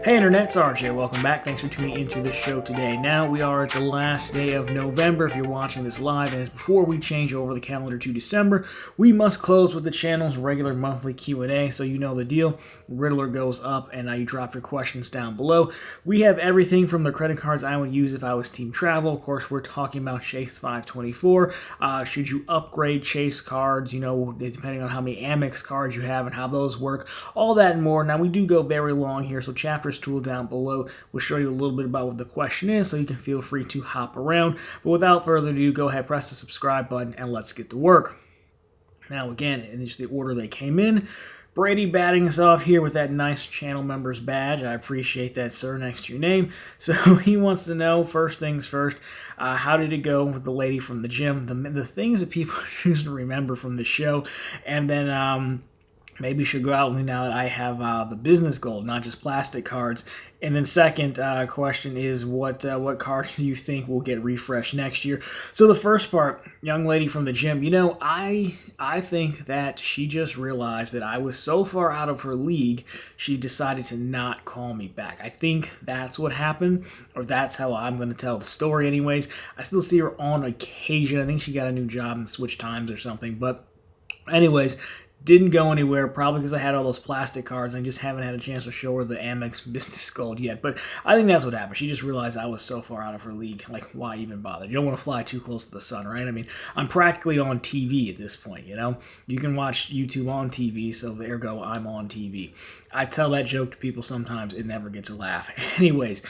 Hey Internet, it's RJ. Welcome back. Thanks for tuning into this show today. Now we are at the last day of November if you're watching this live, and before we change over the calendar to December, we must close with the channel's regular monthly Q&A, so you know the deal. Riddler goes up, and you drop your questions down below. We have everything from the credit cards I would use if I was Team Travel. Of course, we're talking about Chase 524. Should you upgrade Chase cards, depending on how many Amex cards you have and how those work, all that and more. Now, we do go very long here, so chapters tool down below will show you a little bit about what the question is, so you can feel free to hop around. But without further ado, go ahead, press the subscribe button, and let's get to work. Now, again, in just the order they came in, Brady batting us off here with that nice channel members badge. I appreciate that, sir, next to your name. So he wants to know, first things first, how did it go with the lady from the gym? The things that people choose to remember from the show, and then maybe should go out with me now that I have the business gold, not just plastic cards. And then second question is, what cards do you think will get refreshed next year? So the first part, young lady from the gym, I think that she just realized that I was so far out of her league, she decided to not call me back. I think that's what happened, or that's how I'm going to tell the story anyways. I still see her on occasion. I think she got a new job and switched times or something. But anyways, didn't go anywhere, probably because I had all those plastic cards and I just haven't had a chance to show her the Amex Business Gold yet. But I think that's what happened. She just realized I was so far out of her league. Like, why even bother? You don't want to fly too close to the sun, right? I mean, I'm practically on TV at this point, You can watch YouTube on TV, so ergo, I'm on TV. I tell that joke to people sometimes. It never gets a laugh. Anyways,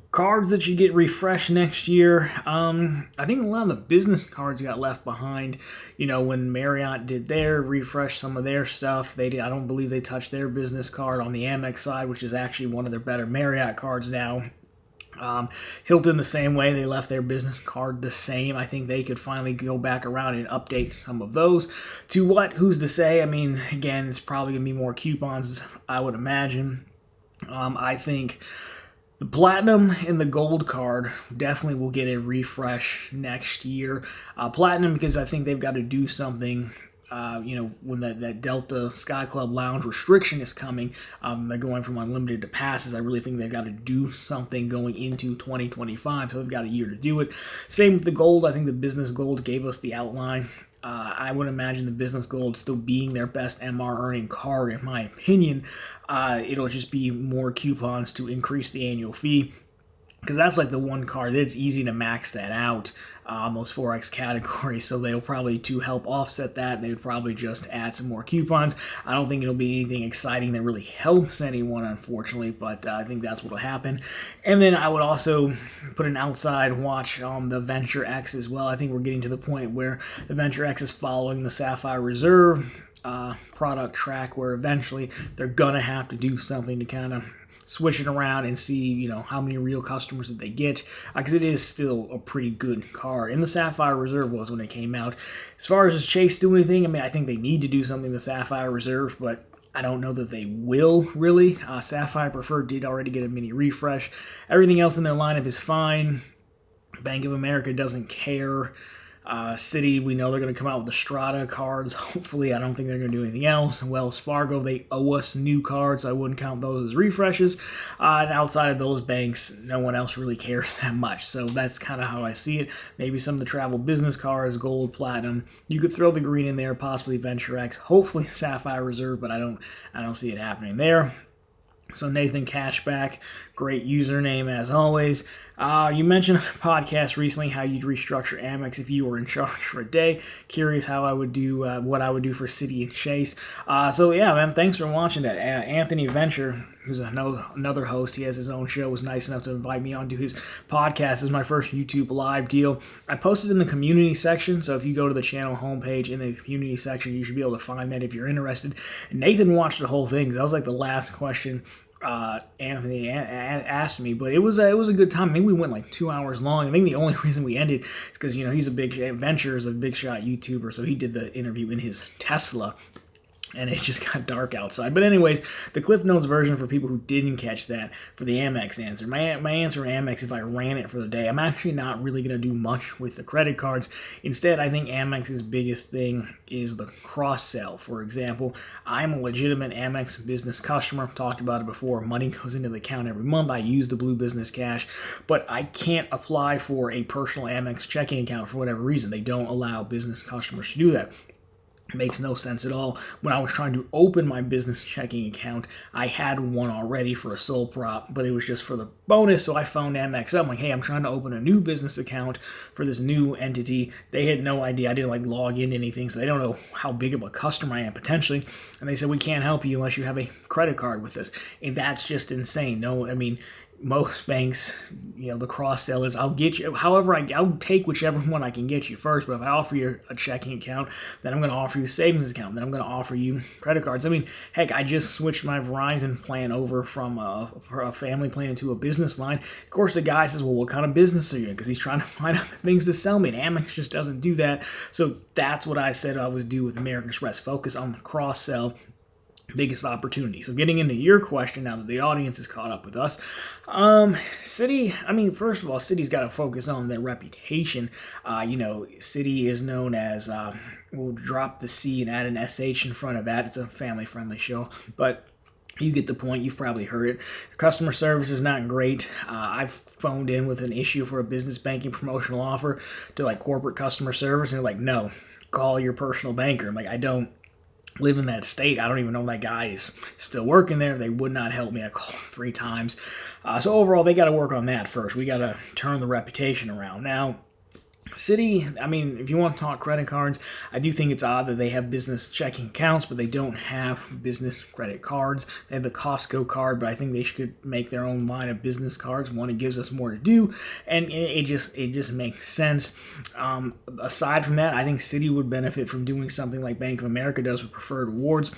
cards that you get refreshed next year. I think a lot of the business cards got left behind. When Marriott did their refresh, some of their stuff, I don't believe they touched their business card on the Amex side, which is actually one of their better Marriott cards now. Hilton the same way, they left their business card the same. I think they could finally go back around and update some of those. To what? Who's to say? I mean, again, it's probably going to be more coupons, I would imagine. I think the Platinum and the Gold card definitely will get a refresh next year. Platinum, because I think they've got to do something, when that Delta Sky Club Lounge restriction is coming. They're going from unlimited to passes. I really think they've got to do something going into 2025, so they've got a year to do it. Same with the Gold. I think the Business Gold gave us the outline. I would imagine the Business Gold still being their best MR earning card, in my opinion. It'll just be more coupons to increase the annual fee, because that's like the one card that's easy to max that out on those 4X categories. So they'll probably, to help offset that, they would probably just add some more coupons. I don't think it'll be anything exciting that really helps anyone, unfortunately, but I think that's what will happen. And then I would also put an outside watch on the Venture X as well. I think we're getting to the point where the Venture X is following the Sapphire Reserve product track, where eventually they're going to have to do something to kind of switch it around and see, how many real customers that they get, because it is still a pretty good card. And the Sapphire Reserve was when it came out. As far as Chase do anything, I mean, I think they need to do something to Sapphire Reserve, but I don't know that they will, really. Sapphire Preferred did already get a mini refresh. Everything else in their lineup is fine. Bank of America doesn't care. Citi, we know they're going to come out with the Strata cards. Hopefully, I don't think they're going to do anything else. Wells Fargo, they owe us new cards. I wouldn't count those as refreshes. And outside of those banks, no one else really cares that much. So that's kind of how I see it. Maybe some of the travel business cards, Gold, Platinum. You could throw the green in there, possibly Venture X. Hopefully, Sapphire Reserve, but I don't see it happening there. So Nathan Cashback, great username as always. You mentioned on a podcast recently how you'd restructure Amex if you were in charge for a day. Curious how I would do, what I would do for Citi and Chase. So yeah, man, thanks for watching that. Anthony Venture, who's another host, he has his own show, was nice enough to invite me onto his podcast. This is my first YouTube live deal. I posted in the community section, so if you go to the channel homepage in the community section, you should be able to find that if you're interested. And Nathan watched the whole thing, because that was like the last question Anthony asked me, but it was a good time. I think we went like 2 hours long. I think the only reason we ended is because he's a big Venture is a big shot YouTuber, so he did the interview in his Tesla. and it just got dark outside. But anyways, the Cliff Notes version for people who didn't catch that for the Amex answer. My answer Amex, if I ran it for the day, I'm actually not really going to do much with the credit cards. Instead, I think Amex's biggest thing is the cross-sell. For example, I'm a legitimate Amex business customer. I've talked about it before. Money goes into the account every month. I use the Blue Business Cash, but I can't apply for a personal Amex checking account for whatever reason. They don't allow business customers to do that. Makes no sense at all. When I was trying to open my business checking account, I had one already for a sole prop, but it was just for the bonus, so I phoned Amex up. I'm like, hey, I'm trying to open a new business account for this new entity. They had no idea. I didn't log into anything, so they don't know how big of a customer I am potentially. And they said, we can't help you unless you have a credit card with us. And that's just insane. No, I mean, most banks, the cross-sell is I'll get you, however, I'll take whichever one I can get you first, but if I offer you a checking account, then I'm going to offer you a savings account, then I'm going to offer you credit cards. I mean, heck, I just switched my Verizon plan over from a family plan to a business line. Of course, the guy says, well, what kind of business are you in? Because he's trying to find out things to sell me, and Amex just doesn't do that. So that's what I said I would do with American Express, focus on the cross-sell. Biggest opportunity. So getting into your question now that the audience is caught up with us, Citi, I mean, first of all, Citi's got to focus on their reputation. Citi is known as, we'll drop the C and add an SH in front of that. It's a family-friendly show, but you get the point. You've probably heard it. Customer service is not great. I've phoned in with an issue for a business banking promotional offer to corporate customer service, and they're like, no, call your personal banker. I'm like, I don't live in that state. I don't even know that guy is still working there. They would not help me. I called 3 times. So overall, they got to work on that first. We got to turn the reputation around. Now, Citi, I mean, if you want to talk credit cards, I do think it's odd that they have business checking accounts, but they don't have business credit cards. They have the Costco card, but I think they should make their own line of business cards. One, it gives us more to do, and it just makes sense. Aside from that, I think Citi would benefit from doing something like Bank of America does with preferred rewards.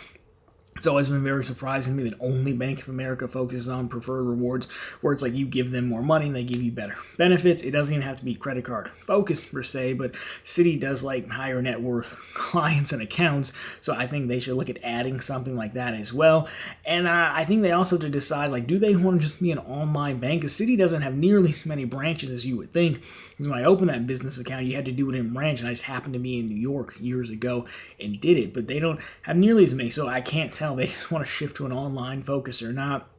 It's always been very surprising to me that only Bank of America focuses on preferred rewards, where it's like you give them more money and they give you better benefits. It doesn't even have to be credit card focused per se, but Citi does like higher net worth clients and accounts, so I think they should look at adding something like that as well. And I think they also have to decide, do they want to just be an online bank? Because Citi doesn't have nearly as many branches as you would think. Because when I opened that business account, you had to do it in branch, and I just happened to be in New York years ago and did it. But they don't have nearly as many, so I can't tell they just want to shift to an online focus or not.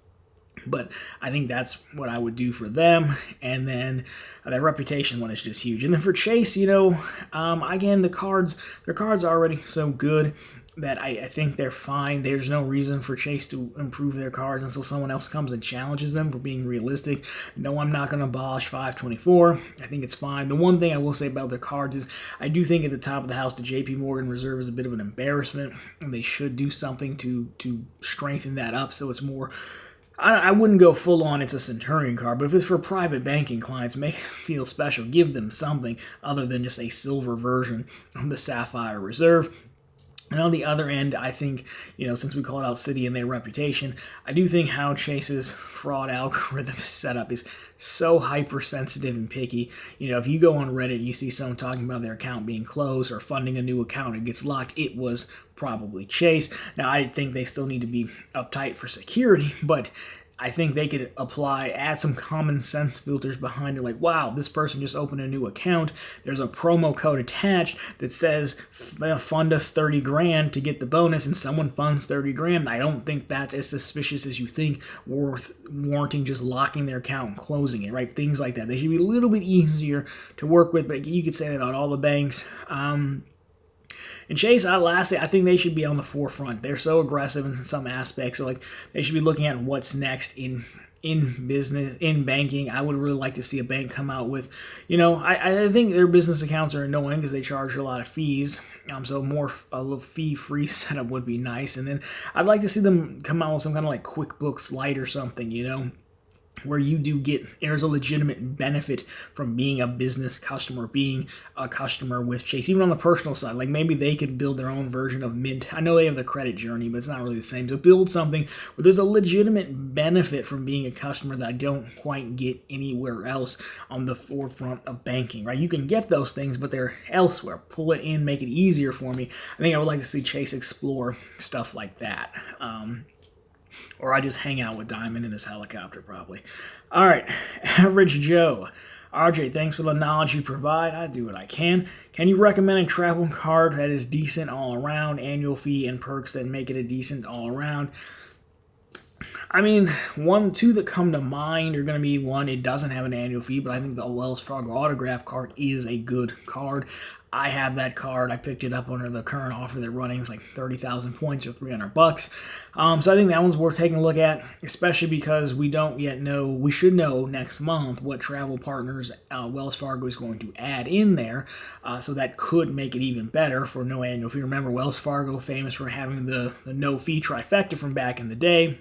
But I think that's what I would do for them. And then their reputation one is just huge. And then for Chase, again, their cards are already so good that I think they're fine. There's no reason for Chase to improve their cards until someone else comes and challenges them for being realistic. No, I'm not going to abolish 524. I think it's fine. The one thing I will say about their cards is I do think at the top of the house, the JP Morgan Reserve is a bit of an embarrassment, and they should do something to strengthen that up so it's more... I wouldn't go full on it's a Centurion card, but if it's for private banking clients, make it feel special. Give them something other than just a silver version of the Sapphire Reserve. And on the other end, I think, since we called out Citi and their reputation, I do think how Chase's fraud algorithm is set up is so hypersensitive and picky. If you go on Reddit, you see someone talking about their account being closed or funding a new account, it gets locked. It was probably Chase. Now, I think they still need to be uptight for security, but I think they could add some common sense filters behind it, like, wow, this person just opened a new account. There's a promo code attached that says fund us 30 grand to get the bonus, and someone funds 30 grand. I don't think that's as suspicious as you think, worth warranting just locking their account and closing it, right? Things like that. They should be a little bit easier to work with, but you could say that about all the banks. And Chase, lastly, I think they should be on the forefront. They're so aggressive in some aspects. So, they should be looking at what's next in business, in banking. I would really like to see a bank come out with, I think their business accounts are annoying because they charge a lot of fees. So a fee-free setup would be nice. And then I'd like to see them come out with some kind of QuickBooks Lite or something, where you do get, there's a legitimate benefit from being a business customer, being a customer with Chase, even on the personal side. Like maybe they could build their own version of Mint. I know they have the credit journey, but it's not really the same. So build something where there's a legitimate benefit from being a customer that I don't quite get anywhere else on the forefront of banking, right? You can get those things, but they're elsewhere. Pull it in, make it easier for me. I think I would like to see Chase explore stuff like that. Or I just hang out with Diamond in his helicopter, probably. All right, Average Joe. RJ, thanks for the knowledge you provide. I do what I can. Can you recommend a travel card that is decent all around, annual fee and perks that make it a decent all around? I mean, two that come to mind are going to be one, it doesn't have an annual fee, but I think the Wells Fargo autograph card is a good card. I have that card. I picked it up under the current offer they're running. It's like 30,000 points or $300. So I think that one's worth taking a look at, especially because we don't yet know. We should know next month what travel partners Wells Fargo is going to add in there. So that could make it even better for no annual fee. Remember, Wells Fargo famous for having the no fee trifecta from back in the day.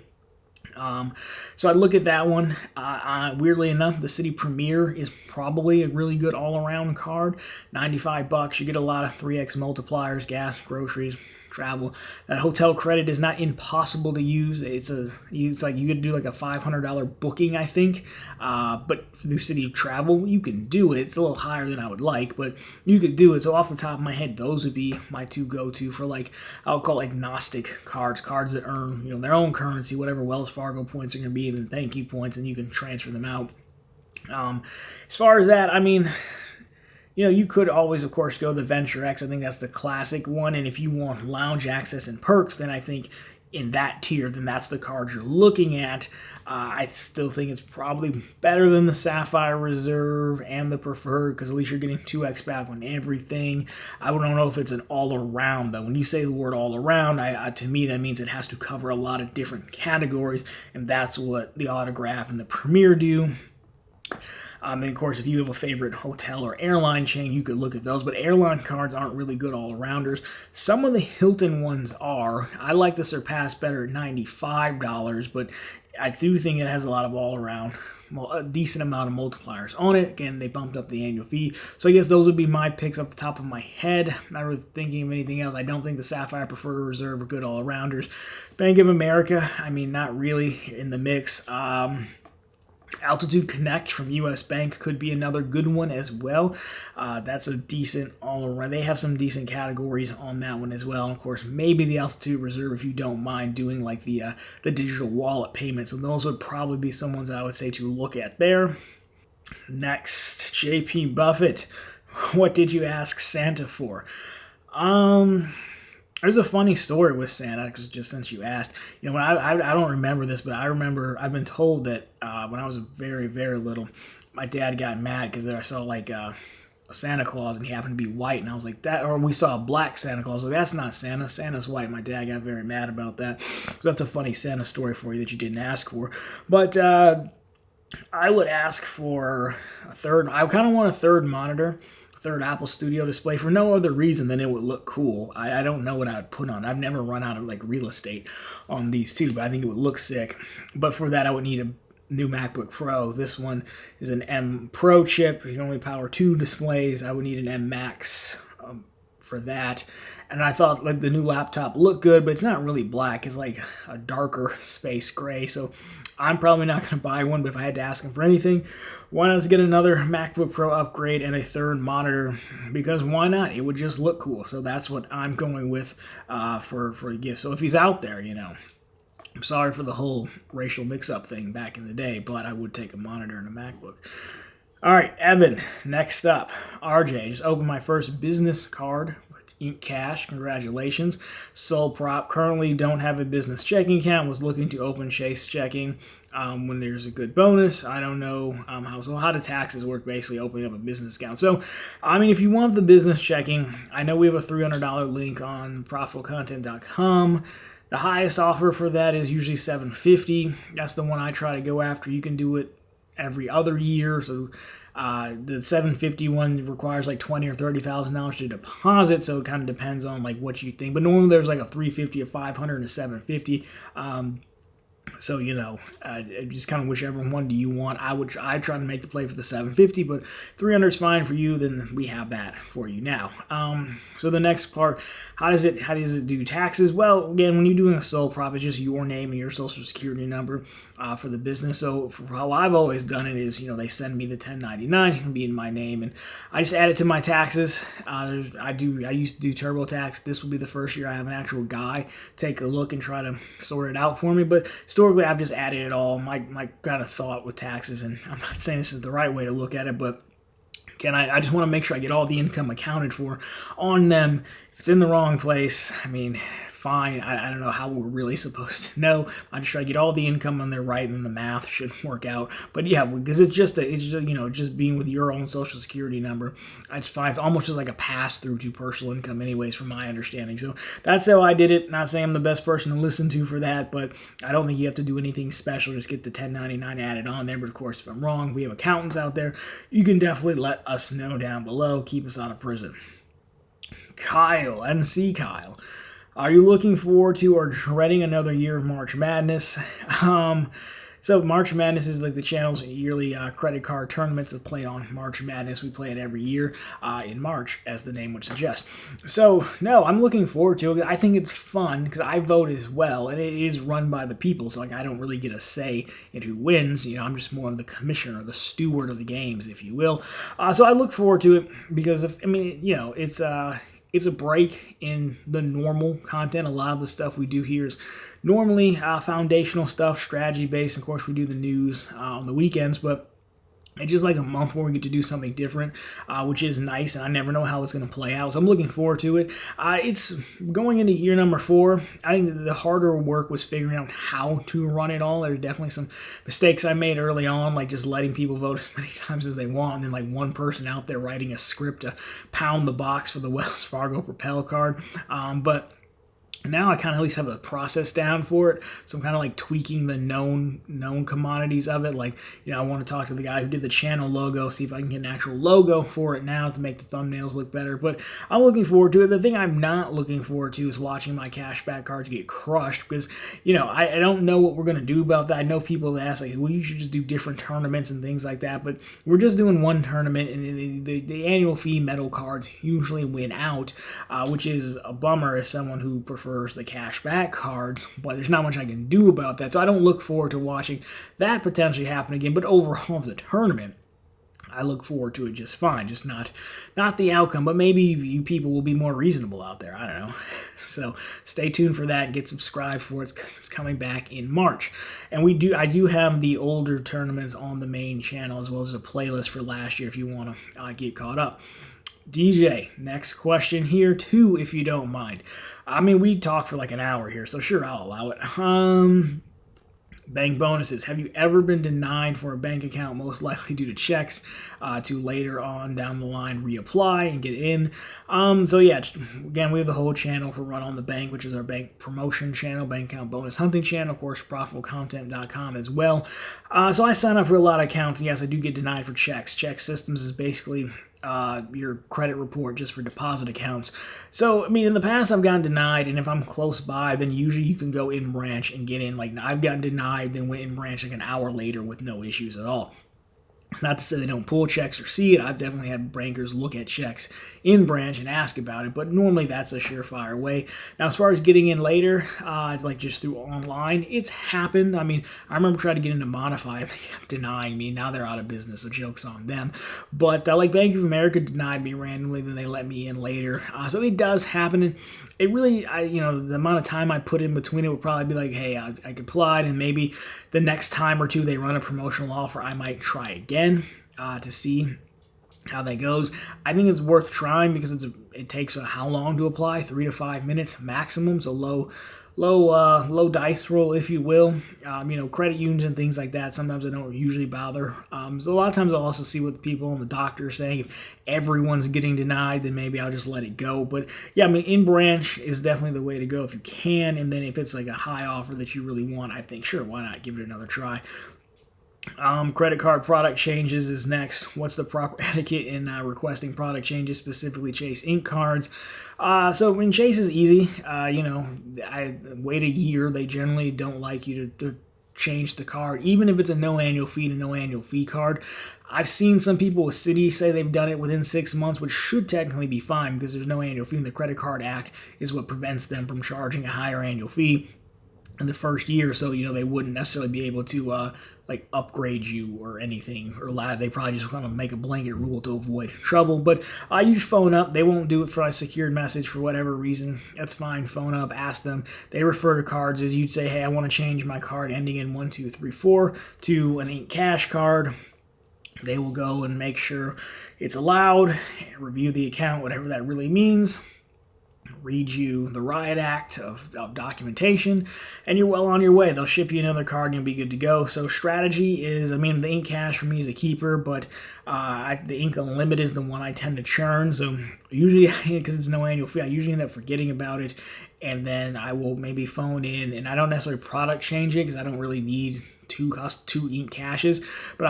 So I'd look at that one. Weirdly enough, the City Premier is probably a really good all-around card. $95, you get a lot of 3x multipliers, gas, groceries, travel. That hotel credit is not impossible to use. It's like you could do like a $500 booking, I think. But through City Travel, you can do it. It's a little higher than I would like, but you could do it. So off the top of my head, those would be my two go-to for like, I'll call agnostic cards that earn their own currency, whatever Wells Fargo points are going to be, then thank you points, and you can transfer them out. As far as that, I mean, you could always, of course, go the Venture X. I think that's the classic one. And if you want lounge access and perks, then I think in that tier, then that's the card you're looking at. I still think it's probably better than the Sapphire Reserve and the Preferred, because at least you're getting 2x back on everything. I don't know if it's an all-around, though. When you say the word all-around, to me, that means it has to cover a lot of different categories, and that's what the Autograph and the Premier do. And of course, if you have a favorite hotel or airline chain, you could look at those. But airline cards aren't really good all-arounders. Some of the Hilton ones are. I like the Surpass better at $95, but I do think it has a lot of all-around, a decent amount of multipliers on it. Again, they bumped up the annual fee. So I guess those would be my picks off the top of my head. Not really thinking of anything else. I don't think the Sapphire Preferred Reserve are good all-arounders. Bank of America, I mean, not really in the mix. Altitude Connect from US Bank could be another good one as well. That's a decent all-around. They have some decent categories on that one as well. And of course, maybe the Altitude Reserve if you don't mind doing like the digital wallet payments. So those would probably be some ones that I would say to look at there. Next, JP Buffett. What did you ask Santa for? There's a funny story with Santa, just since you asked. When I don't remember this, but I remember I've been told that when I was very, very little, my dad got mad because I saw like a Santa Claus and he happened to be white, and I was like that, or we saw a black Santa Claus. Like, that's not Santa. Santa's white. My dad got very mad about that. So that's a funny Santa story for you that you didn't ask for. But I would ask for a third. I kind of want a third monitor. Third Apple Studio display for no other reason than it would look cool. I don't know what I would put on. I've never run out of like real estate on these two, but I think it would look sick. But for that, I would need a new MacBook Pro. This one is an M Pro chip. You can only power 2 displays. I would need an M Max for that. And I thought like the new laptop looked good, but it's not really black. It's like a darker space gray. So I'm probably not going to buy one, but if I had to ask him for anything, why not get another MacBook Pro upgrade and a third monitor? Because why not? It would just look cool. So that's what I'm going with for a gift. So if he's out there, I'm sorry for the whole racial mix-up thing back in the day, but I would take a monitor and a MacBook. All right, Evan, next up. RJ, just opened my first business card. Ink Cash, congratulations. Sole prop, currently don't have a business checking account, was looking to open Chase checking when there's a good bonus. I don't know how do taxes work, basically opening up a business account. So, I mean, if you want the business checking, I know we have a $300 link on profitablecontent.com. The highest offer for that is usually $750. That's the one I try to go after. You can do it every other year, so the $750 one requires like $20,000 or $30,000 to deposit, so it kind of depends on like what you think. But normally there's like a $350, a $500, and a $750. So, I just kind of whichever one do you want. I try to make the play for the 750, but 300 is fine for you. Then we have that for you now. So the next part, how does it do taxes? Well, again, when you're doing a sole prop, it's just your name and your social security number for the business. So for how I've always done it is, they send me the 1099, it can be in my name, and I just add it to my taxes. I used to do TurboTax. This will be the first year I have an actual guy take a look and try to sort it out for me. But historically, I've just added it all. My kind of thought with taxes, and I'm not saying this is the right way to look at it, but again, I just want to make sure I get all the income accounted for on them. If it's in the wrong place, fine. I don't know how we're really supposed to know. I just try to get all the income on there right, and then the math should work out. But yeah, because it's just just being with your own social security number, it's fine. It's almost just like a pass through to personal income, anyways, from my understanding. So that's how I did it. Not saying I'm the best person to listen to for that, but I don't think you have to do anything special. Just get the 1099 added on there. But of course, if I'm wrong, we have accountants out there. You can definitely let us know down below. Keep us out of prison. Kyle, NC Kyle. Are you looking forward to or dreading another year of March Madness? So March Madness is like the channel's yearly credit card tournaments that play on March Madness. We play it every year in March, as the name would suggest. So, no, I'm looking forward to it. I think it's fun because I vote as well, and it is run by the people, so I don't really get a say in who wins. I'm just more of the commissioner, the steward of the games, if you will. So I look forward to it because, it's a break in the normal content. A lot of the stuff we do here is normally foundational stuff, strategy-based. Of course, we do the news on the weekends, but it's just like a month where we get to do something different, which is nice, and I never know how it's going to play out, so I'm looking forward to it. It's going into year number 4. I think the harder work was figuring out how to run it all. There's definitely some mistakes I made early on, like just letting people vote as many times as they want, and then like one person out there writing a script to pound the box for the Wells Fargo Propel card. But now I kind of at least have a process down for it, so I'm kind of like tweaking the known commodities of it. Like, I want to talk to the guy who did the channel logo, see if I can get an actual logo for it now to make the thumbnails look better. But I'm looking forward to it. The thing I'm not looking forward to is watching my cashback cards get crushed because, I don't know what we're going to do about that. I know people that ask, like, well, you should just do different tournaments and things like that, but we're just doing one tournament, and the annual fee metal cards usually win out, which is a bummer as someone who prefers the cashback cards, but there's not much I can do about that. So I don't look forward to watching that potentially happen again. But overall, as a tournament, I look forward to it just fine. Just not the outcome, but maybe you people will be more reasonable out there. I don't know. So stay tuned for that and get subscribed for it because it's coming back in March. And I do have the older tournaments on the main channel as well as a playlist for last year if you want to get caught up. DJ, next question here too, if you don't mind. We talked for like an hour here, so sure, I'll allow it. Bank bonuses. Have you ever been denied for a bank account, most likely due to checks, to later on down the line reapply and get in? So yeah, again, we have the whole channel for Run on the Bank, which is our bank promotion channel, bank account bonus hunting channel, of course, profitablecontent.com as well. So I sign up for a lot of accounts, and yes, I do get denied for checks. Check systems is basically your credit report just for deposit accounts. So, in the past I've gotten denied, and if I'm close by, then usually you can go in branch and get in. Like, I've gotten denied, then went in branch like an hour later with no issues at all. It's not to say they don't pull checks or see it. I've definitely had bankers look at checks in branch and ask about it, but normally that's a surefire way. Now, as far as getting in later, like just through online, it's happened. I remember trying to get into Modify, and they kept denying me. Now they're out of business, so joke's on them. But like Bank of America denied me randomly, then they let me in later. So it does happen, and it really, the amount of time I put in between it would probably be like, hey, I applied, and maybe the next time or two they run a promotional offer, I might try again. To see how that goes. I think it's worth trying because it takes how long to apply? 3 to 5 minutes maximum, so low dice roll, if you will. Credit unions and things like that, sometimes I don't usually bother. So a lot of times I'll also see what the people and the doctor are saying. If everyone's getting denied, then maybe I'll just let it go. But yeah, in branch is definitely the way to go if you can, and then if it's like a high offer that you really want, I think, sure, why not give it another try. Credit card product changes is next. What's the proper etiquette in requesting product changes, specifically Chase Ink cards? So when Chase is easy, I wait a year. They generally don't like you to change the card, even if it's a no annual fee to no annual fee card. I've seen some people with Citi say they've done it within 6 months, which should technically be fine because there's no annual fee, and the Credit Card Act is what prevents them from charging a higher annual fee in the first year. So, they wouldn't necessarily be able to upgrade you or anything, or they probably just want to make a blanket rule to avoid trouble. But you just phone up. They won't do it for a secured message for whatever reason. That's fine. Phone up, ask them. They refer to cards as you'd say, hey, I want to change my card ending in 1234 to an Ink Cash card. They will go and make sure it's allowed, review the account, whatever that really means, read you the riot act of documentation, and you're well on your way. They'll ship you another card and you'll be good to go. So strategy is, the Ink Cash for me is a keeper, but the Ink Unlimited is the one I tend to churn. So usually, because it's no annual fee, I usually end up forgetting about it, and then I will maybe phone in, and I don't necessarily product change it because I don't really need two Ink Cashes, but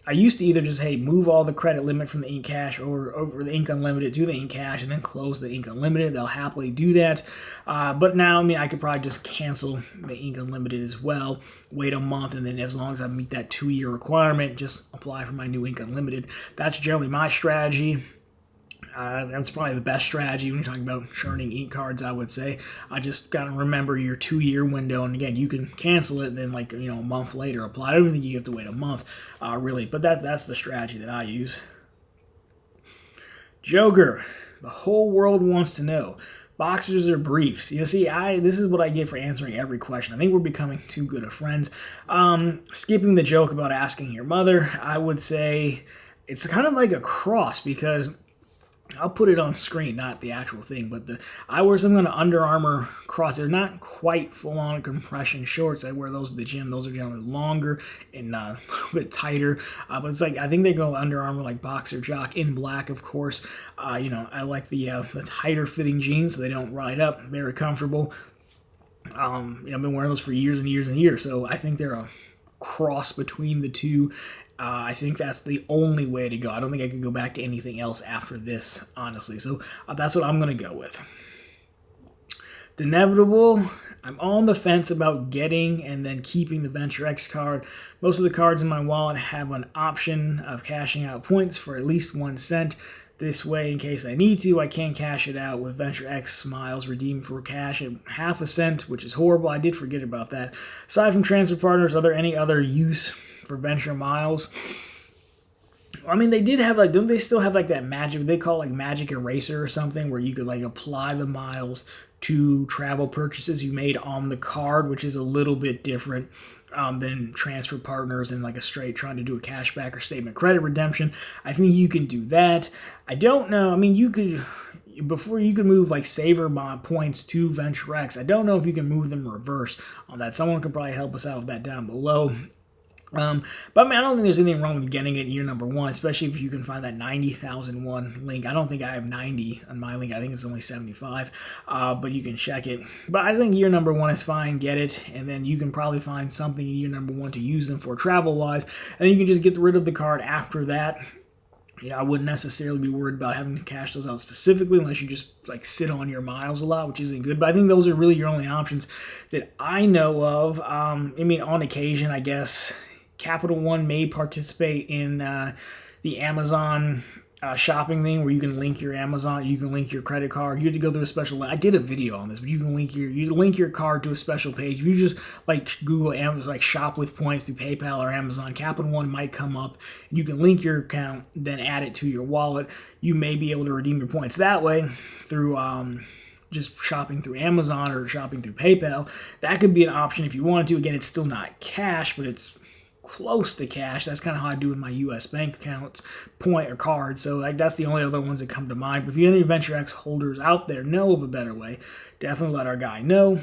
I used to either just, move all the credit limit from the Ink Cash over the Ink Unlimited to the Ink Cash and then close the Ink Unlimited. They'll happily do that. But now, I could probably just cancel the Ink Unlimited as well, wait a month, and then as long as I meet that 2-year requirement, just apply for my new Ink Unlimited. That's generally my strategy. That's probably the best strategy when you're talking about churning ink cards, I would say. I just got to remember your 2-year window, and again, you can cancel it and then a month later apply. I don't think you have to wait a month, really, but that's the strategy that I use. Joker, the whole world wants to know. Boxers or briefs? This is what I get for answering every question. I think we're becoming too good of friends. Skipping the joke about asking your mother, I would say it's kind of like a cross, because I'll put it on screen, not the actual thing, but I wear some kind of Under Armour cross. They're not quite full-on compression shorts. I wear those at the gym. Those are generally longer and a little bit tighter. But it's I think they go Under Armour Boxer Jock in black, of course. I like the tighter fitting jeans so they don't ride up. Very comfortable. I've been wearing those for years and years and years, so I think they're a cross between the two. I think that's the only way to go. I don't think I could go back to anything else after this, honestly. So that's what I'm going to go with. The inevitable, I'm on the fence about getting and then keeping the Venture X card. Most of the cards in my wallet have an option of cashing out points for at least 1 cent. This way, in case I need to, I can cash it out with Venture X Miles, redeem for cash at ½ cent, which is horrible. I did forget about that. Aside from transfer partners, are there any other use for Venture Miles? They did have don't they still have that magic, they call it magic eraser or something, where you could apply the miles to travel purchases you made on the card, which is a little bit different than transfer partners and a straight trying to do a cashback or statement credit redemption. I think you can do that. I don't know. You could, before you could move saver bond points to Venture X, I don't know if you can move them reverse on that. Someone could probably help us out with that down below. But I don't think there's anything wrong with getting it year number 1, especially if you can find that 90,001 link. I don't think I have 90 on my link. I think it's only 75, but you can check it. But I think year number 1 is fine. Get it, and then you can probably find something in year number 1 to use them for travel-wise, and then you can just get rid of the card after that. I wouldn't necessarily be worried about having to cash those out specifically unless you just sit on your miles a lot, which isn't good. But I think those are really your only options that I know of. On occasion, I guess Capital One may participate in the Amazon shopping thing where you can link your Amazon, you can link your credit card. You have to go through a special link. I did a video on this, but you can link your card to a special page. If you just Google Amazon, shop with points through PayPal or Amazon, Capital One might come up. You can link your account, then add it to your wallet. You may be able to redeem your points that way through just shopping through Amazon or shopping through PayPal. That could be an option if you wanted to. Again, it's still not cash, but it's close to cash. That's kind of how I do with my U.S. bank accounts, point or card. So that's the only other ones that come to mind. But if you have any Venture X holders out there know of a better way, definitely let our guy know.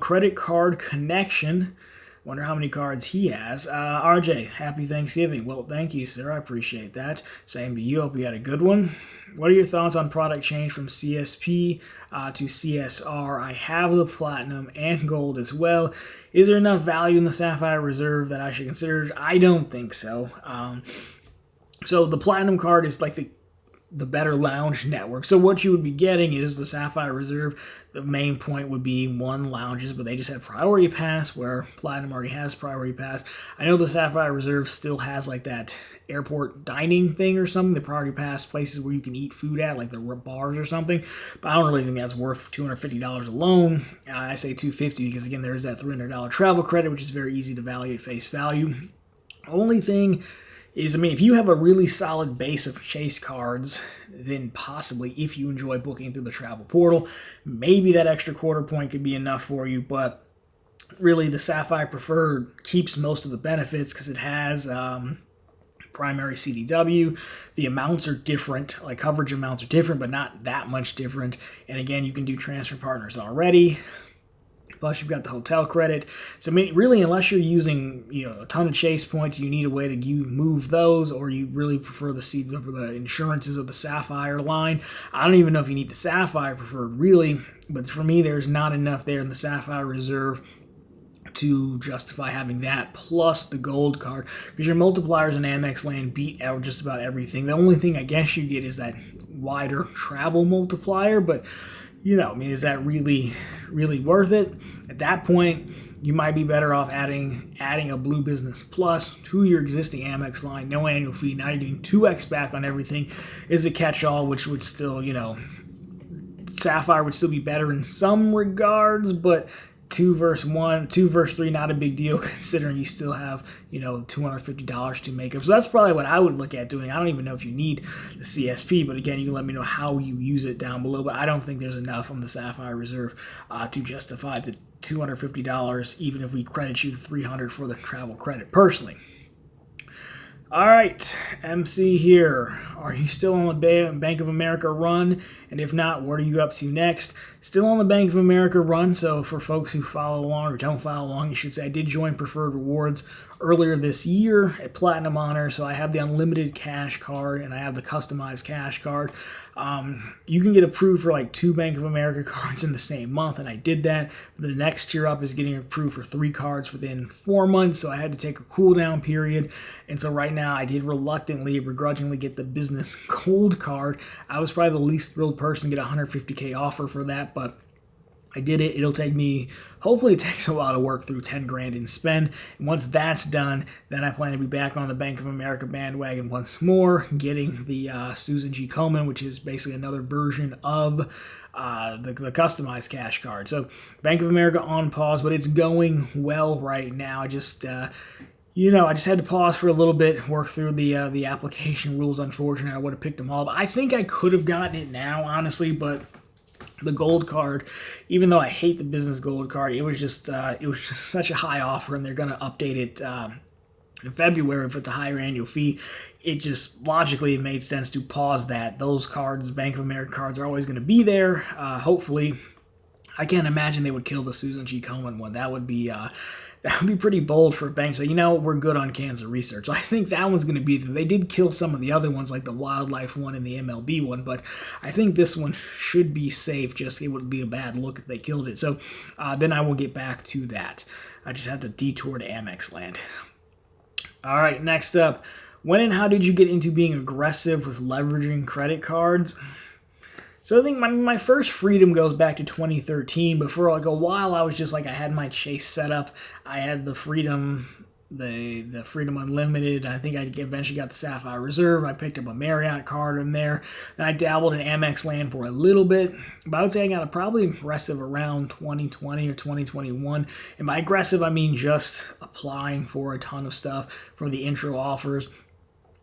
Credit card connection. Wonder how many cards he has. RJ, happy Thanksgiving. Well, thank you, sir. I appreciate that. Same to you. Hope you had a good one. What are your thoughts on product change from CSP to CSR? I have the Platinum and Gold as well. Is there enough value in the Sapphire Reserve that I should consider? I don't think so. So the Platinum card is the better lounge network. So what you would be getting is the Sapphire Reserve. The main point would be one lounges, but they just have Priority Pass, where Platinum already has Priority Pass. I know the Sapphire Reserve still has like that airport dining thing or something, the Priority Pass places where you can eat food at, like the bars or something, but I don't really think that's worth $250 alone. I say $250 because, again, there is that $300 travel credit, which is very easy to value at face value. Only thing is, I mean, if you have a really solid base of Chase cards, then possibly, if you enjoy booking through the travel portal, maybe that extra quarter point could be enough for you. But really, the Sapphire Preferred keeps most of the benefits because it has primary CDW. The amounts are different, like coverage amounts are different, but not that much different. And again, you can do transfer partners already. Plus, you've got the hotel credit. So, I mean, really, unless you're using, a ton of Chase points, you need a way to move those, or you really prefer the insurances of the Sapphire line. I don't even know if you need the Sapphire Preferred, really, but for me, there's not enough there in the Sapphire Reserve to justify having that plus the gold card, because your multipliers in Amex land beat out just about everything. The only thing I guess you get is that wider travel multiplier, but is that really worth it? At that point, you might be better off adding a Blue Business Plus to your existing Amex line, no annual fee. Now you're getting 2x back on everything. Is a catch-all, which would still, Sapphire would still be better in some regards, but 2 versus 1, 2 versus 3, not a big deal considering you still have, $250 to make up. So that's probably what I would look at doing. I don't even know if you need the CSP, but again, you can let me know how you use it down below. But I don't think there's enough on the Sapphire Reserve to justify the $250, even if we credit you the $300 for the travel credit, personally. All right, MC here. Are you still on the Bank of America run? And if not, what are you up to next? Still on the Bank of America run, so for folks who follow along, or don't follow along, you should say, I did join Preferred Rewards earlier this year at Platinum Honor, so I have the unlimited cash card and I have the customized cash card. You can get approved for like 2 Bank of America cards in the same month, and I did that. The next tier up is getting approved for 3 cards within 4 months, so I had to take a cooldown period. And so right now I did begrudgingly get the business gold card. I was probably the least thrilled person to get a $150K offer for that, but I did it. It'll take me, hopefully it takes a while to work through 10 grand in spend. And once that's done, then I plan to be back on the Bank of America bandwagon once more, getting the Susan G. Komen, which is basically another version of the customized cash card. So Bank of America on pause, but it's going well right now. I just had to pause for a little bit, work through the application rules. Unfortunately, I would have picked them all. But I think I could have gotten it now, honestly, but the gold card, even though I hate the business gold card, it was just such a high offer, and they're going to update it in February with the higher annual fee. It just logically made sense to pause that. Those cards, Bank of America cards, are always going to be there. Hopefully, I can't imagine they would kill the Susan G. Komen one. That would be pretty bold for a bank to say, we're good on cancer research. So I think that one's going to be, they did kill some of the other ones, like the wildlife one and the MLB one, but I think this one should be safe. Just, it would be a bad look if they killed it. So then I will get back to that. I just have to detour to Amex land. All right, next up, when and how did you get into being aggressive with leveraging credit cards? So I think my first freedom goes back to 2013, but for like a while I was just like, I had my Chase set up. I had the Freedom, the Freedom Unlimited. I think I eventually got the Sapphire Reserve. I picked up a Marriott card in there. And I dabbled in Amex land for a little bit, but I would say I got probably aggressive around 2020 or 2021. And by aggressive, I mean just applying for a ton of stuff for the intro offers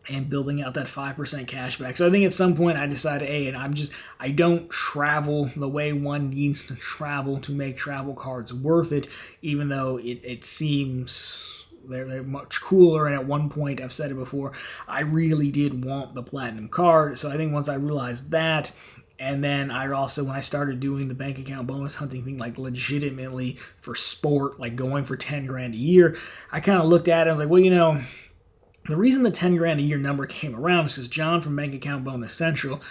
and building out that 5% cash back. So I think at some point I decided, I don't travel the way one needs to travel to make travel cards worth it, even though it seems they're much cooler. And at one point, I've said it before, I really did want the Platinum card. So I think once I realized that, and then when I started doing the bank account bonus hunting thing, like legitimately for sport, like going for 10 grand a year, I kind of looked at it, I was like, well, the reason the 10 grand a year number came around is because John from Bank Account Bonus Central,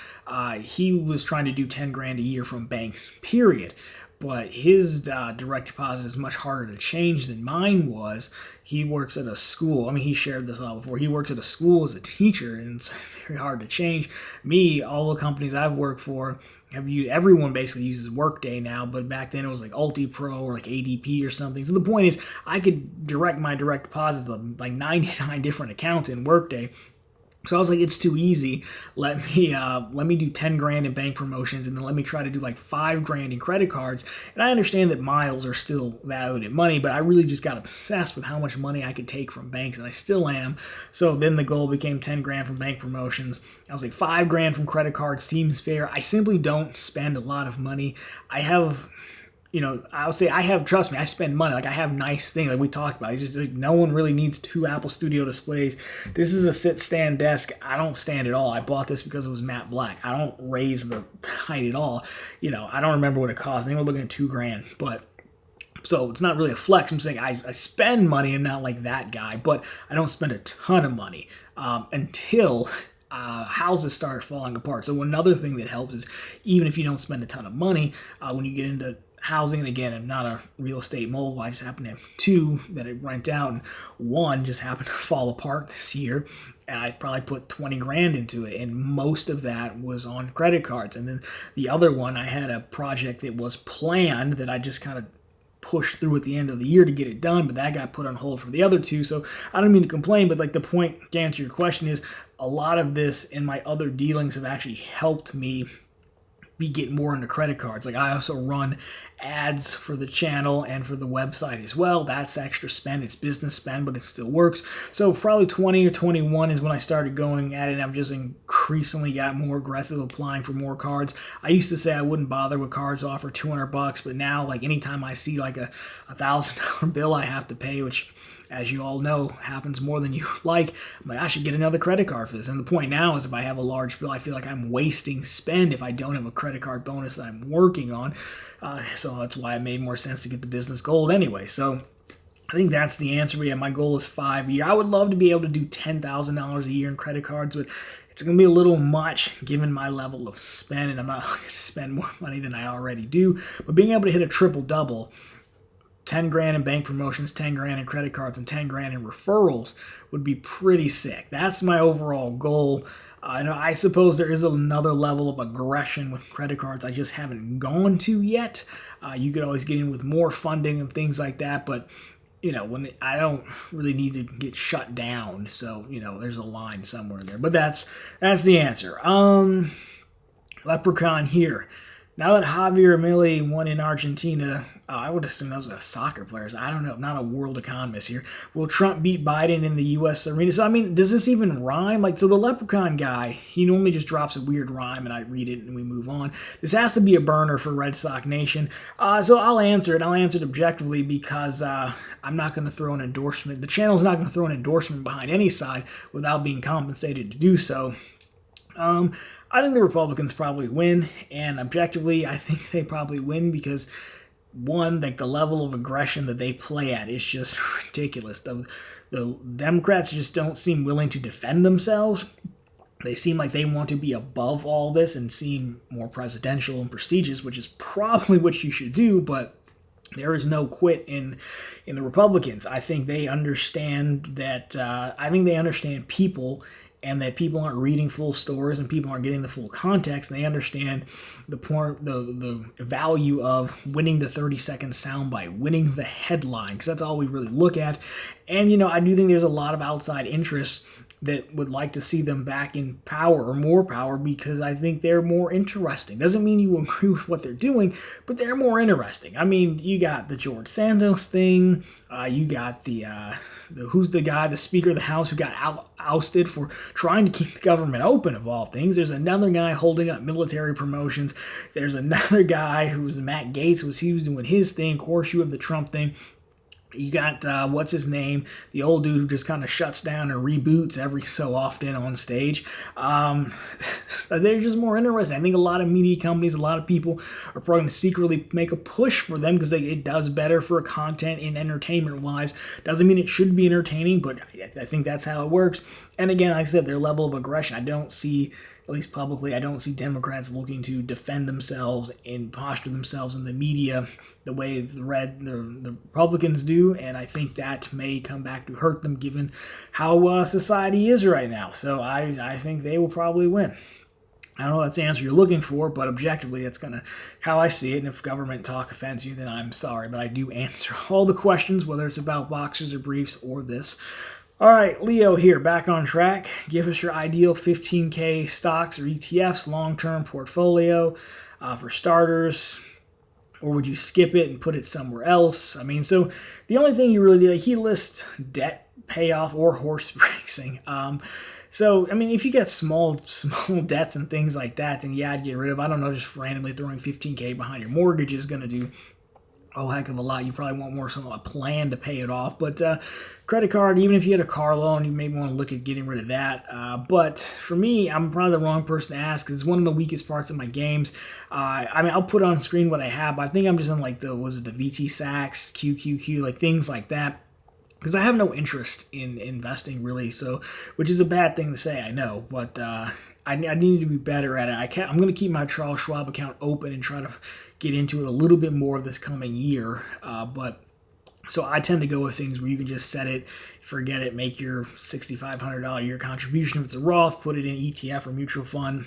he was trying to do 10 grand a year from banks, period. but his direct deposit is much harder to change than mine was. He works at a school. I mean, he shared this all before. He works at a school as a teacher, and it's very hard to change. Me, all the companies I've worked for, everyone basically uses Workday now, but back then it was like UltiPro or like ADP or something. So the point is, I could direct my direct deposit to like 99 different accounts in Workday. So I was like, it's too easy. Let me do 10 grand in bank promotions, and then let me try to do like 5 grand in credit cards. And I understand that miles are still valued in money, but I really just got obsessed with how much money I could take from banks, and I still am. So then the goal became 10 grand from bank promotions. I was like, 5 grand from credit cards seems fair. I simply don't spend a lot of money. I have, I would say trust me, I spend money. Like, I have nice things like we talked about. It's just, like, no one really needs 2 Apple Studio displays. This is a sit-stand desk. I don't stand at all. I bought this because it was matte black. I don't raise the height at all. I don't remember what it cost. I think we're looking at $2 grand, but so it's not really a flex. I'm saying I spend money. I'm not like that guy, but I don't spend a ton of money until houses start falling apart. So another thing that helps is, even if you don't spend a ton of money, when you get into housing, and again, I'm not a real estate mogul. I just happen to have 2 that I rent out, and one just happened to fall apart this year, and I probably put 20 grand into it, and most of that was on credit cards. And then the other one, I had a project that was planned that I just kind of pushed through at the end of the year to get it done, but that got put on hold for the other 2. So I don't mean to complain, but like, the point to answer your question is, a lot of this in my other dealings have actually helped me get more into credit cards. Like, I also run ads for the channel and for the website as well. That's extra spend. It's business spend, but it still works. So probably 20 or 21 is when I started going at it, and I've just increasingly got more aggressive applying for more cards. I used to say I wouldn't bother with cards off for $200, but now, like, anytime I see like a $1,000 bill I have to pay, which, as you all know, happens more than you like, I'm like, I should get another credit card for this. And the point now is, if I have a large bill, I feel like I'm wasting spend if I don't have a credit card bonus that I'm working on. So that's why it made more sense to get the business gold anyway. So I think that's the answer. But yeah, my goal is 5 a year. I would love to be able to do $10,000 a year in credit cards, but it's going to be a little much given my level of spend, and I'm not looking to spend more money than I already do. But being able to hit a triple-double, 10 grand in bank promotions, 10 grand in credit cards, and 10 grand in referrals would be pretty sick. That's my overall goal. I suppose there is another level of aggression with credit cards I just haven't gone to yet. You could always get in with more funding and things like that, but when I don't really need to get shut down, so there's a line somewhere there. But that's the answer. Leprechaun here. Now that Javier Milei won in Argentina, I would assume that was a soccer player. I don't know. I'm not a world economist here. Will Trump beat Biden in the U.S. arena? So, I mean, does this even rhyme? So the Leprechaun guy, he normally just drops a weird rhyme, and I read it, and we move on. This has to be a burner for Red Sox Nation. So I'll answer it. I'll answer it objectively, because I'm not going to throw an endorsement. The channel's not going to throw an endorsement behind any side without being compensated to do so. I think the Republicans probably win, and objectively, I think they probably win because, one, like, the level of aggression that they play at is just ridiculous. The Democrats just don't seem willing to defend themselves. They seem like they want to be above all this and seem more presidential and prestigious, which is probably what you should do, but there is no quit in the Republicans. I think they understand that, people, and that people aren't reading full stories and people aren't getting the full context. They understand the value of winning the 30-second soundbite, winning the headline, because that's all we really look at. And, I do think there's a lot of outside interests that would like to see them back in power or more power, because I think they're more interesting. Doesn't mean you agree with what they're doing, but they're more interesting. I mean, you got the George Santos thing. You got the who's the guy, the Speaker of the House, who got ousted for trying to keep the government open, of all things. There's another guy holding up military promotions. There's another guy who's Matt Gaetz, he was doing his thing. Of course, you have the Trump thing. You got, what's his name, the old dude who just kind of shuts down and reboots every so often on stage. They're just more interesting. I think a lot of media companies, a lot of people are probably going to secretly make a push for them because it does better for content and entertainment-wise. Doesn't mean it should be entertaining, but I think that's how it works. And again, like I said, their level of aggression, I don't see at least publicly. I don't see Democrats looking to defend themselves and posture themselves in the media the way the Republicans do, and I think that may come back to hurt them given how society is right now. So I think they will probably win. I don't know if that's the answer you're looking for, but objectively, that's kind of how I see it. And if government talk offends you, then I'm sorry, but I do answer all the questions, whether it's about boxers or briefs or this. All right, Leo here, back on track. Give us your ideal 15K stocks or ETFs, long-term portfolio for starters. Or would you skip it and put it somewhere else? I mean, so the only thing you really do, he lists debt payoff or horse racing. So, I mean, if you get small debts and things like that, then yeah, I'd get rid of, I don't know, just randomly throwing 15K behind your mortgage is going to do a heck of a lot. You probably want more of a plan to pay it off. But credit card, even if you had a car loan, you may want to look at getting rid of that. But for me, I'm probably the wrong person to ask because it's one of the weakest parts of my games. I mean, I'll put on screen what I have, but I think I'm just on like the VT Sachs, QQQ, like things like that. Because I have no interest in investing really, so which is a bad thing to say, I know, but I need to be better at it. I'm going to keep my Charles Schwab account open and try to get into it a little bit more this coming year. But so I tend to go with things where you can just set it, forget it, make your $6,500 a year contribution if it's a Roth, put it in ETF or mutual fund,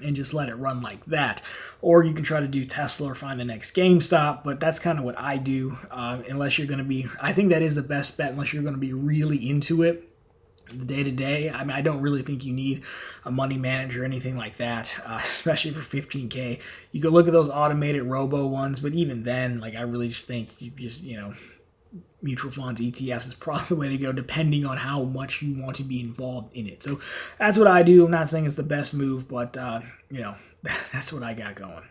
and just let it run like that. Or you can try to do Tesla or find the next GameStop, but that's kind of what I do, unless you're going to be, I think that is the best bet unless you're going to be really into it the day-to-day. I mean, I don't really think you need a money manager or anything like that, especially for 15K. You can look at those automated robo ones, but even then, like I really just think you just, mutual funds, ETFs is probably the way to go depending on how much you want to be involved in it. So that's what I do. I'm not saying it's the best move, but, that's what I got going.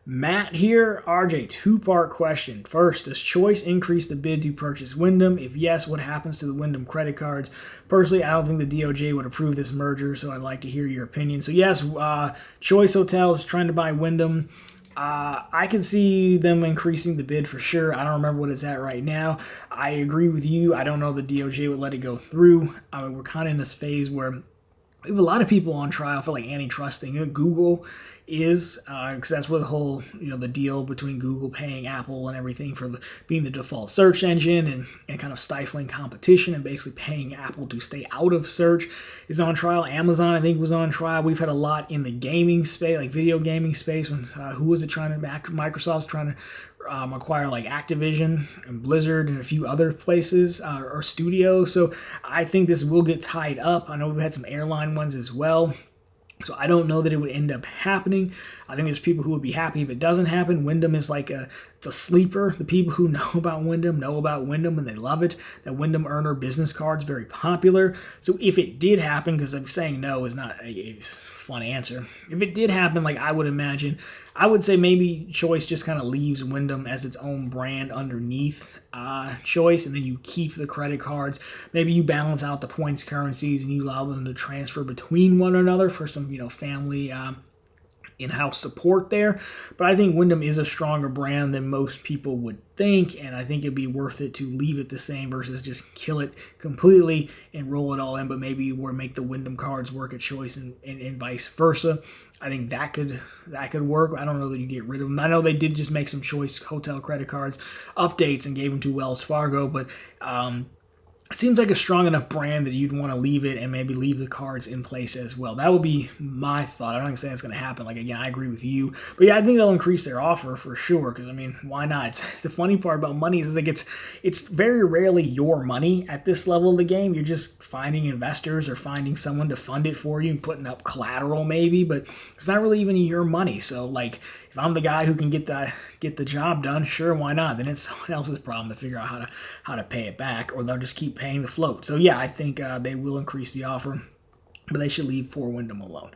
Matt here, RJ, two-part question. First, does Choice increase the bid to purchase Wyndham? If yes, what happens to the Wyndham credit cards? Personally, I don't think the DOJ would approve this merger, so I'd like to hear your opinion. So yes, Choice Hotels is trying to buy Wyndham. I can see them increasing the bid for sure. I don't remember what it's at right now. I agree with you. I don't know the DOJ would let it go through. I mean, we're kind of in this phase where we have a lot of people on trial for like antitrust thing. Google is, because that's where the whole, the deal between Google paying Apple and everything for being the default search engine and kind of stifling competition and basically paying Apple to stay out of search is on trial. Amazon, I think, was on trial. We've had a lot in the gaming space, like video gaming space. When who was it trying to back? Microsoft's trying to acquire like Activision and Blizzard and a few other places or studios. So I think this will get tied up. I know we've had some airline ones as well. So I don't know that it would end up happening. I think there's people who would be happy if it doesn't happen. Wyndham is it's a sleeper. The people who know about Wyndham and they love it. That Wyndham Earner business card is very popular. So if it did happen, because I'm saying no is not a fun answer. If it did happen, like I would say maybe Choice just kind of leaves Wyndham as its own brand underneath Choice, and then you keep the credit cards. Maybe you balance out the points currencies and you allow them to transfer between one another for some, family in-house support there. But I think Wyndham is a stronger brand than most people would think, and I think it'd be worth it to leave it the same versus just kill it completely and roll it all in, but maybe make the Wyndham cards work at Choice and vice versa. I think that could work. I don't know that you get rid of them. I know they did just make some Choice hotel credit cards updates and gave them to Wells Fargo, but it seems like a strong enough brand that you'd want to leave it and maybe leave the cards in place as well. That would be my thought. I'm not saying it's going to happen. Like, again, I agree with you. But yeah, I think they'll increase their offer for sure because, I mean, why not? The funny part about money is like it's very rarely your money at this level of the game. You're just finding investors or finding someone to fund it for you and putting up collateral maybe, but it's not really even your money. So, like, if I'm the guy who can get the job done, sure, why not? Then it's someone else's problem to figure out how to pay it back, or they'll just keep paying the float. So yeah, I think they will increase the offer, but they should leave poor Wyndham alone.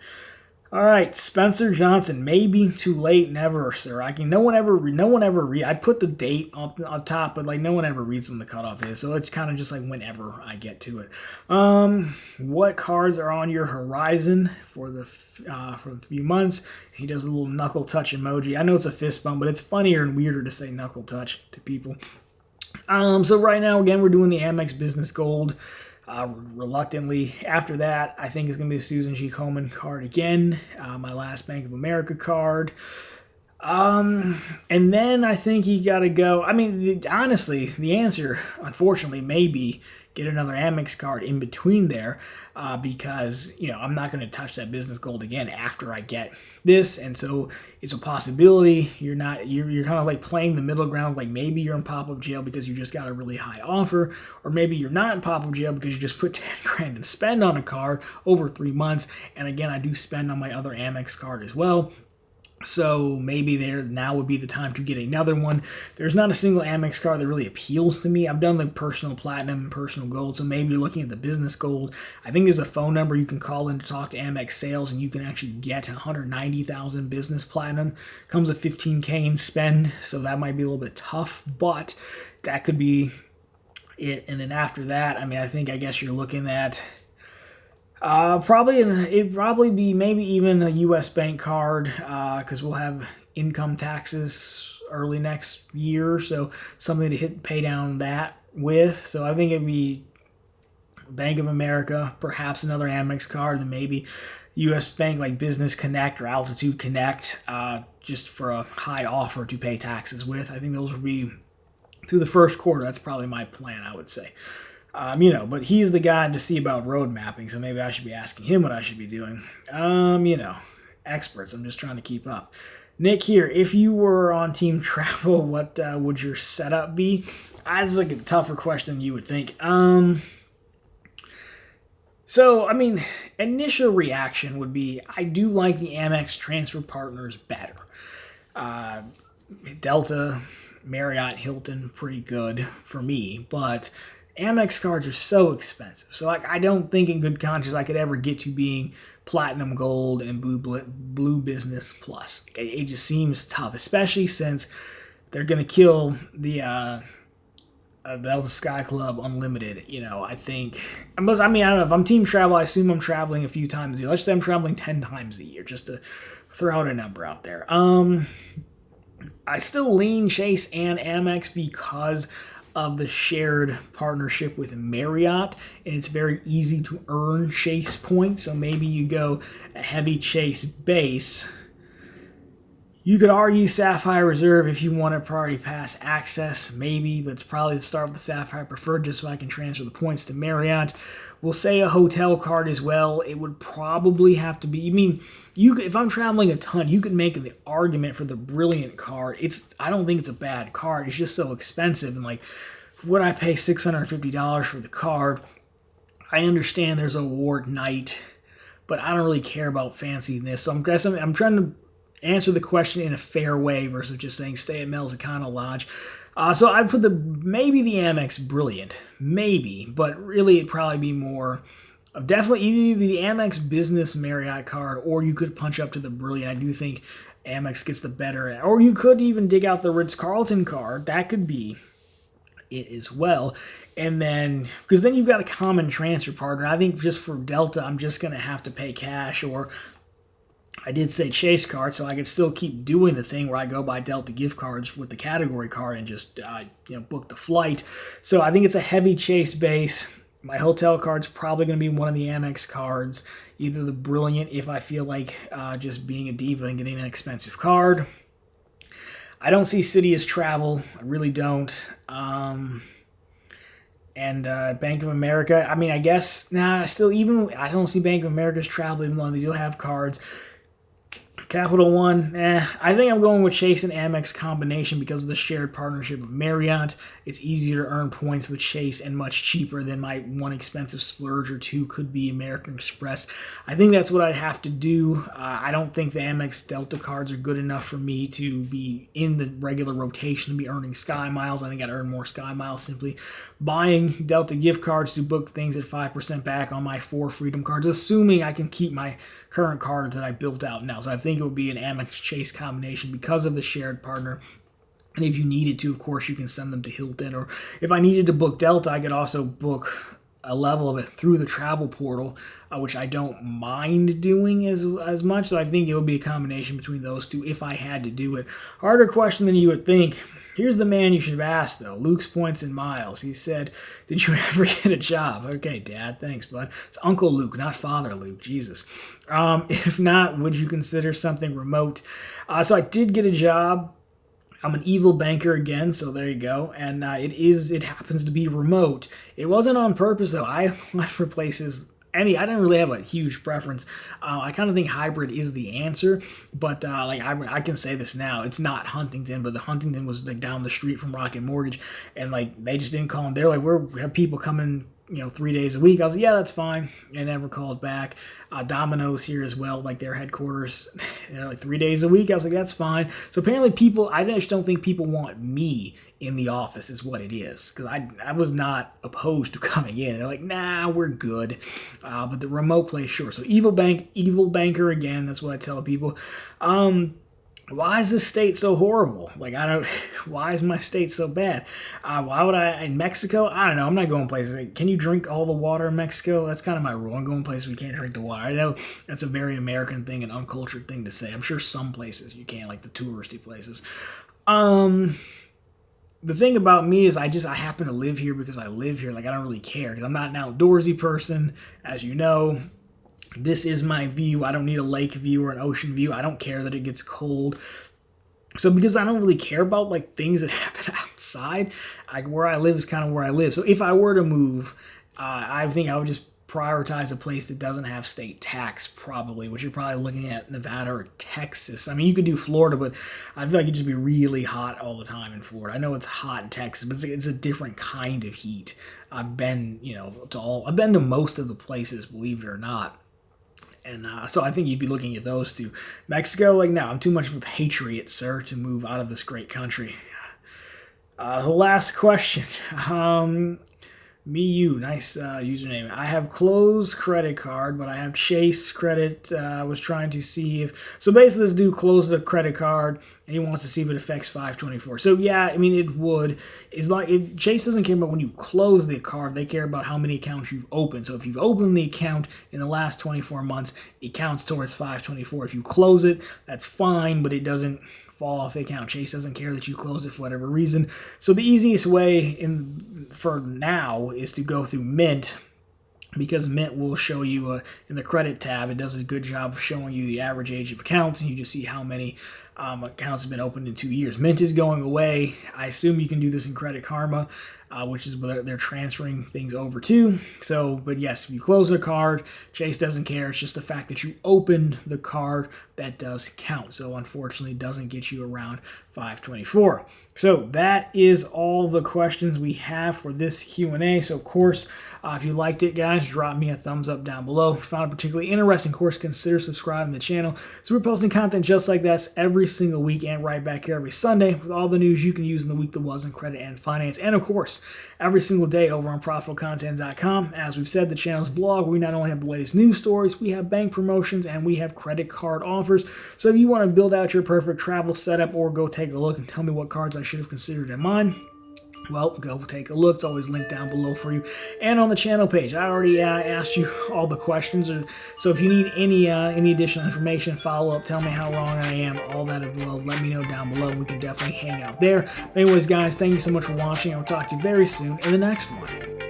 All right, Spencer Johnson, maybe too late, never, sir. No one ever read. I put the date on top, but like no one ever reads when the cutoff is, so it's kind of just like whenever I get to it. What cards are on your horizon for the few months? He does a little knuckle touch emoji. I know it's a fist bump, but it's funnier and weirder to say knuckle touch to people. So right now, again, we're doing the Amex Business Gold Reluctantly. After that, I think it's going to be the Susan G. Komen card again, my last Bank of America card. And then I think you got to go. I mean, honestly, the answer, unfortunately, may be get another Amex card in between there, because I'm not going to touch that business gold again after I get this, and so it's a possibility. You're kind of like playing the middle ground. Like maybe you're in pop-up jail because you just got a really high offer, or maybe you're not in pop-up jail because you just put 10 grand and spend on a card over 3 months. And again, I do spend on my other Amex card as well. So maybe there now would be the time to get another one. There's not a single Amex card that really appeals to me. I've done the personal platinum and personal gold, so maybe you're looking at the business gold. I think there's a phone number you can call in to talk to Amex sales, and you can actually get 190,000 business platinum. Comes with 15K in spend, so that might be a little bit tough, but that could be it. And then after that, I guess you're looking at it'd probably be maybe even a U.S. bank card, because we'll have income taxes early next year, so something to pay down that with. So I think it'd be Bank of America, perhaps another Amex card, and maybe U.S. Bank like Business Connect or Altitude Connect, just for a high offer to pay taxes with. I think those would be through the first quarter. That's probably my plan, I would say. But he's the guy to see about road mapping, so maybe I should be asking him what I should be doing. Experts, I'm just trying to keep up. Nick here, if you were on team travel, what would your setup be? That's like a tougher question than you would think. Initial reaction would be, I do like the Amex transfer partners better. Delta, Marriott, Hilton, pretty good for me, but Amex cards are so expensive. So, I don't think in good conscience I could ever get to being Platinum Gold and Blue Business Plus. It just seems tough, especially since they're going to kill the Delta Sky Club Unlimited. I think... I don't know. If I'm team travel, I assume I'm traveling a few times a year. Let's say I'm traveling 10 times a year, just to throw out a number out there. I still lean Chase and Amex because of the shared partnership with Marriott, and it's very easy to earn Chase points. So maybe you go a heavy Chase base. You could argue Sapphire Reserve if you want a priority pass access, maybe, but it's probably the start with the Sapphire Preferred just so I can transfer the points to Marriott. We'll say a hotel card as well. It would probably have to be... if I'm traveling a ton, you could make the argument for the Brilliant card. I don't think it's a bad card. It's just so expensive, and would I pay $650 for the card? I understand there's a award night, but I don't really care about fanciness. So I'm trying to answer the question in a fair way versus just saying stay at Mel's Econo Lodge. So I'd put maybe the Amex Brilliant, maybe, but really it'd probably be more of definitely either the Amex Business Marriott card, or you could punch up to the Brilliant. I do think Amex gets the better, or you could even dig out the Ritz-Carlton card. That could be it as well. And then, because then you've got a common transfer partner. I think just for Delta, I'm just going to have to pay cash, or I did say Chase card, so I could still keep doing the thing where I go buy Delta gift cards with the category card and just book the flight. So I think it's a heavy Chase base. My hotel card's probably going to be one of the Amex cards, either the Brilliant if I feel like just being a diva and getting an expensive card. I don't see City as travel. I really don't. And Bank of America, I guess, I don't see Bank of America as travel, even though they do have cards. Capital One, I think I'm going with Chase and Amex combination because of the shared partnership of Marriott. It's easier to earn points with Chase and much cheaper than my one expensive splurge or two could be American Express. I think that's what I'd have to do. I don't think the Amex Delta cards are good enough for me to be in the regular rotation to be earning Sky Miles. I think I'd earn more Sky Miles simply buying Delta gift cards to book things at 5% back on my 4 Freedom cards, assuming I can keep my current cards that I built out now. So I think it would be an Amex Chase combination because of the shared partner. And if you needed to, of course, you can send them to Hilton. Or if I needed to book Delta, I could also book a level of it through the travel portal, which I don't mind doing as much. So I think it would be a combination between those two if I had to do it. Harder question than you would think. Here's the man you should have asked, though. Luke's Points and Miles. He said, did you ever get a job? Okay, Dad, thanks, bud. It's Uncle Luke, not Father Luke. Jesus. If not, would you consider something remote? So I did get a job. I'm an evil banker again, so there you go. And it happens to be remote. It wasn't on purpose, though. I went for places... I didn't really have a huge preference. I kind of think hybrid is the answer, but I can say this now. It's not Huntington, but the Huntington was like down the street from Rocket Mortgage, and like they just didn't call them. They're like, we have people coming, 3 days a week. I was like, yeah, that's fine. And never called back. Domino's here as well, like their headquarters, like 3 days a week. I was like, that's fine. So apparently I just don't think people want me in the office is what it is. Because I was not opposed to coming in. They're like, nah, we're good. But the remote place, sure. So evil banker again. That's what I tell people. Why is this state so horrible? Why is my state so bad? Why would in Mexico? I don't know. I'm not going places. Can you drink all the water in Mexico? That's kind of my rule. I'm going places we can't drink the water. I know that's a very American thing, an uncultured thing to say. I'm sure some places you can, like the touristy places. The thing about me is I happen to live here because I live here. Like, I don't really care because I'm not an outdoorsy person, as you know. This is my view. I don't need a lake view or an ocean view. I don't care that it gets cold. So because I don't really care about like things that happen outside, where I live is kind of where I live. So if I were to move, I think I would just prioritize a place that doesn't have state tax, probably, which you're probably looking at Nevada or Texas. I mean, you could do Florida, but I feel like it'd just be really hot all the time in Florida. I know it's hot in Texas, but it's a different kind of heat. I've been, I've been to most of the places, believe it or not. And so I think you'd be looking at those two. Mexico, no, I'm too much of a patriot, sir, to move out of this great country. The last question. Nice username. I have closed credit card, but I have Chase credit. I was trying to see if... So basically this dude closed the credit card, and he wants to see if it affects 524. So yeah, I mean, it would. Chase doesn't care about when you close the card. They care about how many accounts you've opened. So if you've opened the account in the last 24 months, it counts towards 524. If you close it, that's fine, but it doesn't fall off the account. Chase doesn't care that you close it for whatever reason. So the easiest way for now is to go through Mint, because Mint will show you in the credit tab. It does a good job of showing you the average age of accounts, and you just see how many accounts have been opened in 2 years. Mint is going away. I assume you can do this in Credit Karma, which is where they're transferring things over to. So, but yes, if you close the card, Chase doesn't care. It's just the fact that you opened the card that does count. So unfortunately, it doesn't get you around 524. So that is all the questions we have for this Q&A. So of course, if you liked it, guys, drop me a thumbs up down below. If you found it particularly interesting, of course, consider subscribing to the channel. So we're posting content just like this every single week and right back here every Sunday with all the news you can use in the week that was in credit and finance. And of course, every single day over on ProfitfulContent.com. As we've said, the channel's blog, we not only have the latest news stories, we have bank promotions, and we have credit card offers. So if you want to build out your perfect travel setup or go take a look and tell me what cards I should have considered in mine, well, go take a look. It's always linked down below for you and on the channel page. I already asked you all the questions, so if you need any additional information, follow up, tell me how wrong I am, all that below. Let me know down below. We can definitely hang out there. But anyways, guys, thank you so much for watching. I'll talk to you very soon in the next one.